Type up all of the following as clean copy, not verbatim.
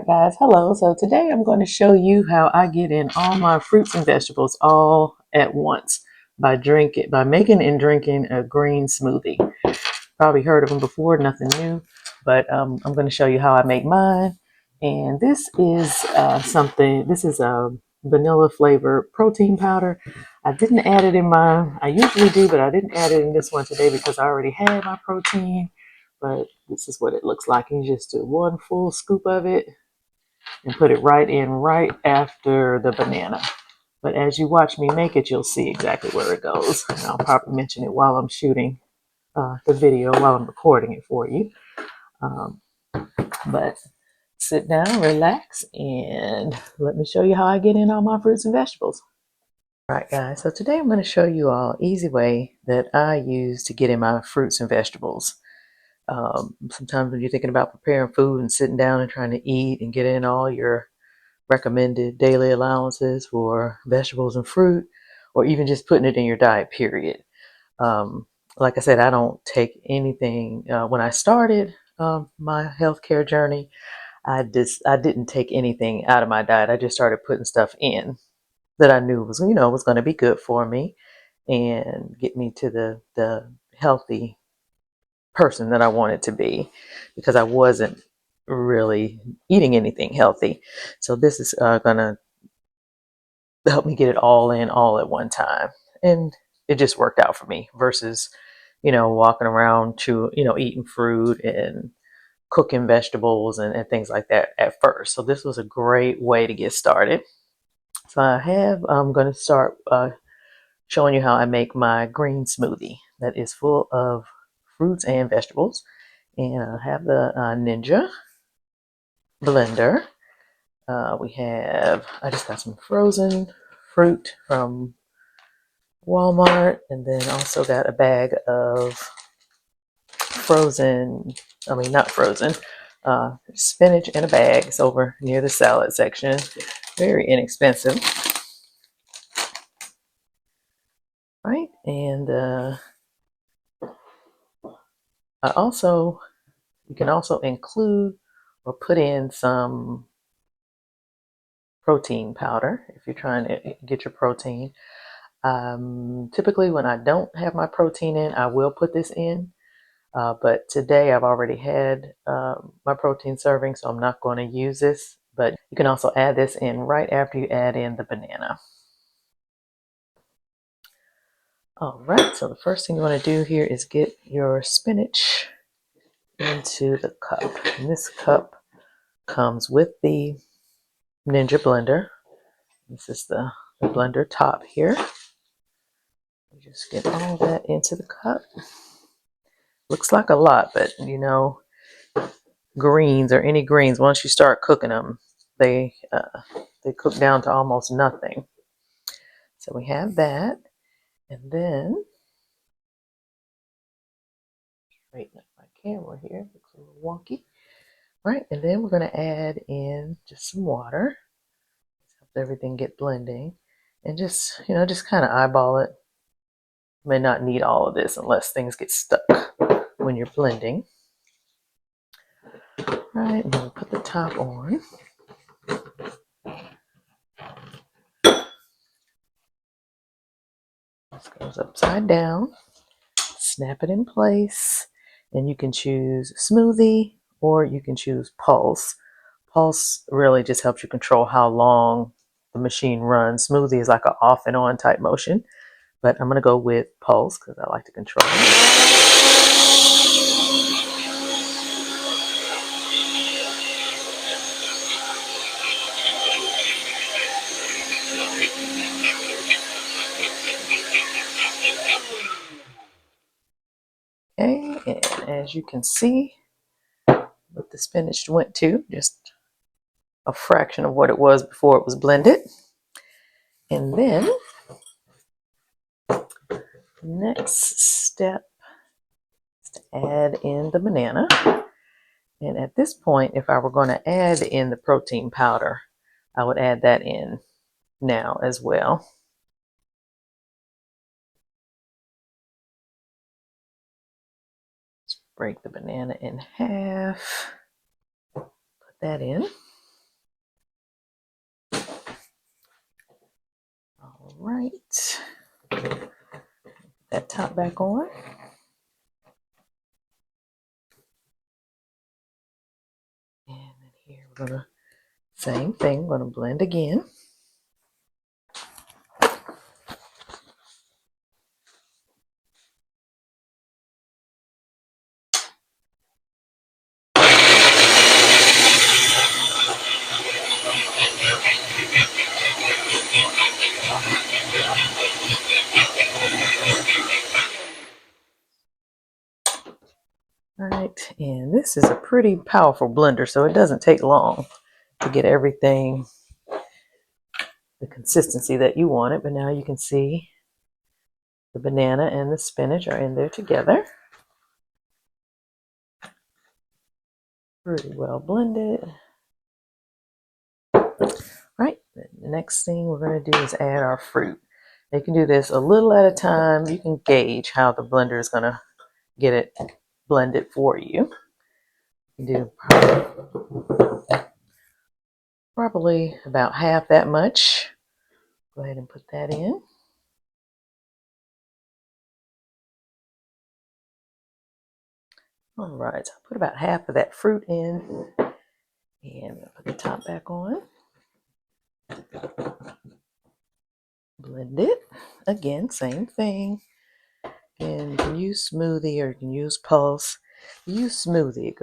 Guys, hello. So today I'm going to show you how I get in all my fruits and vegetables all at once by making and drinking a green smoothie. Probably heard of them before, nothing new, but I'm going to show you how I make mine. And this is this is a vanilla flavored protein powder. I didn't add it in mine. I usually do, but I didn't add it in this one today because I already had my protein. But this is what it looks like. You just do one full scoop of it and put it right in right after the banana. But as you watch me make it, you'll see exactly where it goes. And I'll probably mention it while I'm shooting the video, while I'm recording it for you. Um, but sit down, relax, and let me show you how I get in all my fruits and vegetables. All right, guys, so today I'm going to show you all an easy way that I use to get in my fruits and vegetables. Sometimes when you're thinking about preparing food and sitting down and trying to eat and get in all your recommended daily allowances for vegetables and fruit, or even just putting it in your diet, period. Like I said, I don't take anything. When I started my healthcare journey, I didn't take anything out of my diet. I just started putting stuff in that I knew was going to be good for me and get me to the healthy person that I wanted to be, because I wasn't really eating anything healthy. So this is gonna help me get it all in all at one time, and it just worked out for me versus walking around to eating fruit and cooking vegetables and things like that at first. So this was a great way to get started. So I'm going to start showing you how I make my green smoothie that is full of fruits and vegetables. And I have the Ninja blender. I just got some frozen fruit from Walmart, and then also got a bag of not frozen, spinach in a bag. It's over near the salad section. Very inexpensive. Right, and you can also include or put in some protein powder if you're trying to get your protein. Typically when I don't have my protein in, I will put this in. But today I've already had my protein serving, so I'm not going to use this. But you can also add this in right after you add in the banana. All right, so the first thing you want to do here is get your spinach into the cup. And this cup comes with the Ninja blender. This is the blender top here. You just get all that into the cup. Looks like a lot, but greens or any greens, once you start cooking them, they cook down to almost nothing. So we have that, and then straighten up my camera here. Looks a little wonky, right? And then we're going to add in just some water. Help everything get blending, and just kind of eyeball it. You may not need all of this unless things get stuck when you're blending. Right, and then we'll put the top on. This goes upside down. Snap it in place, and you can choose smoothie or you can choose pulse. Pulse really just helps you control how long the machine runs. Smoothie is like an off and on type motion, but I'm going to go with pulse because I like to control it. Okay, and as you can see, what the spinach went to, just a fraction of what it was before it was blended. And then next step is to add in the banana. And at this point, if I were going to add in the protein powder, I would add that in now as well. Just break the banana in half, put that in. right. That top back on. And then here we're gonna, same thing, we're gonna blend again. All right, and this is a pretty powerful blender, so it doesn't take long to get everything the consistency that you want it. But now you can see the banana and the spinach are in there together. Pretty well blended. Right, the next thing we're going to do is add our fruit. You can do this a little at a time. You can gauge how the blender is going to get it blended for you. You do probably about half that much. Go ahead and put that in. All right, so I put about half of that fruit in, and put the top back on. Blend it. Again, same thing. And you can use smoothie or you can use pulse. Use smoothie.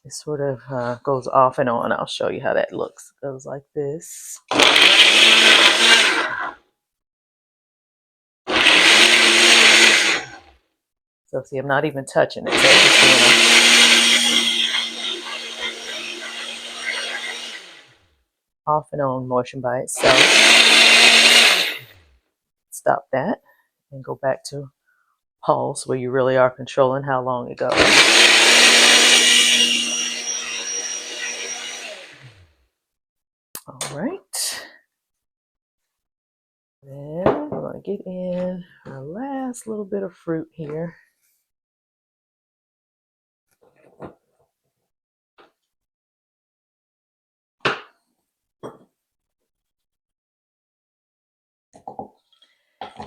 It sort of goes off and on. I'll show you how that looks. It goes like this. So see, I'm not even touching it. So off and on motion by itself. Stop that and go back to pulse where you really are controlling how long it goes. All right. Then we're going to get in our last little bit of fruit here.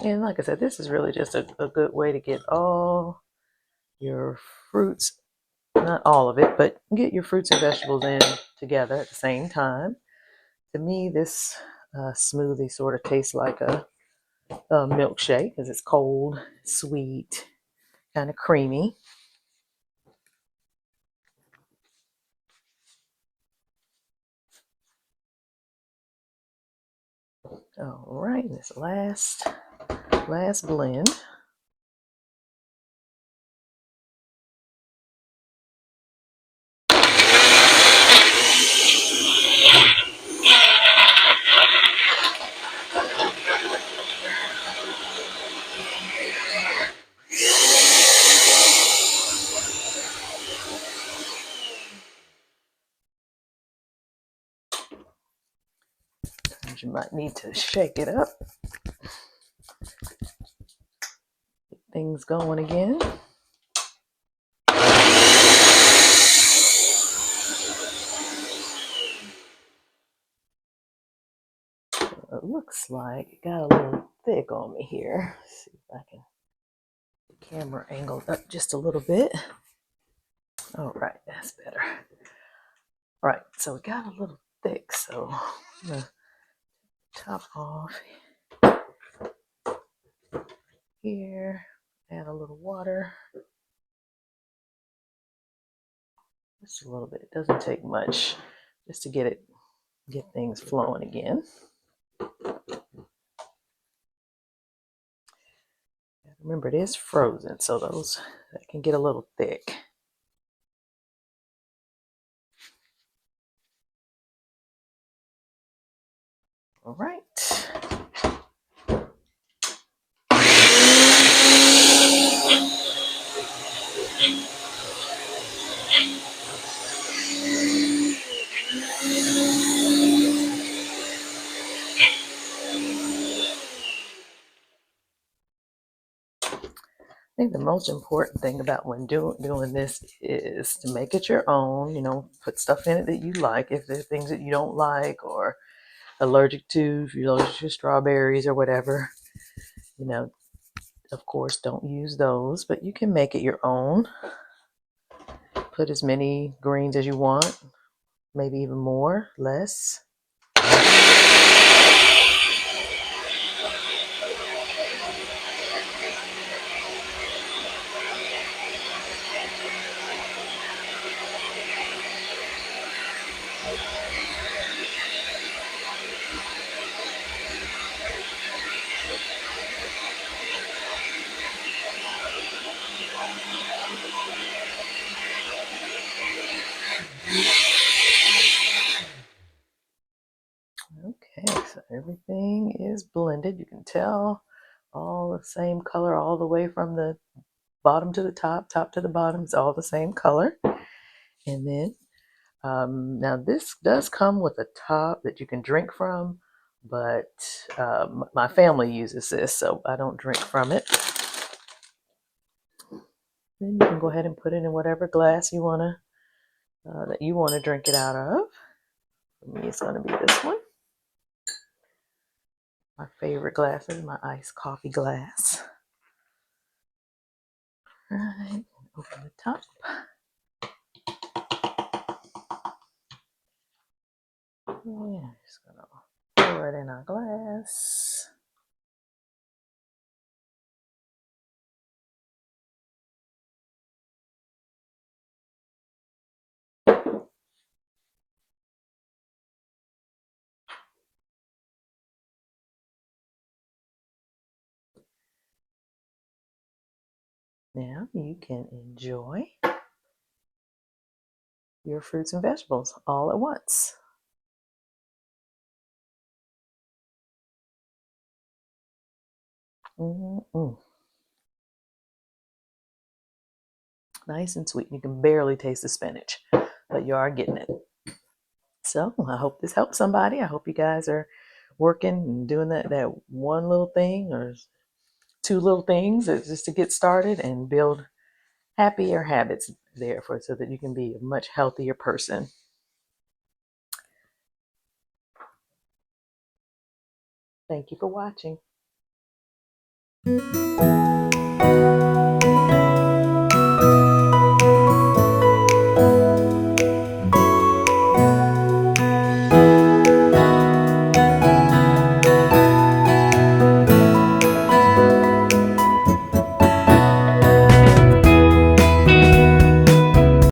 And like I said, this is really just a good way to get all your fruits, not all of it, but get your fruits and vegetables in together at the same time. To me, this smoothie sort of tastes like a milkshake because it's cold, sweet, kind of creamy. All right, this last blend. You might need to shake it up. Get things going again. It looks like it got a little thick on me here. Let's see if I can get the camera angled up just a little bit. All right, that's better. All right, so it got a little thick, so I'm gonna top off here, add a little water. Just a little bit. It doesn't take much just to get things flowing again. Remember, it is frozen, so that can get a little thick. All right. I think the most important thing about when doing this is to make it your own. Put stuff in it that you like. If there are things that you don't like or allergic to, if you're allergic to strawberries or whatever, you know, of course, don't use those, but you can make it your own. Put as many greens as you want, maybe even more, less. Okay, so everything is blended. You can tell all the same color all the way from the bottom to the top, top to the bottom. It's all the same color. And then now this does come with a top that you can drink from, but my family uses this, so I don't drink from it. Then you can go ahead and put it in whatever glass you wanna that you want to drink it out of. For me, it's gonna be this one. My favorite glass is my iced coffee glass. All right, open the top. Yeah, just gonna pour it in our glass. Now you can enjoy your fruits and vegetables all at once. Mm-mm. Nice and sweet. You can barely taste the spinach, but you are getting it. So I hope this helps somebody. I hope you guys are working and doing that one little thing or two little things just to get started and build happier habits there for so that you can be a much healthier person. Thank you for watching.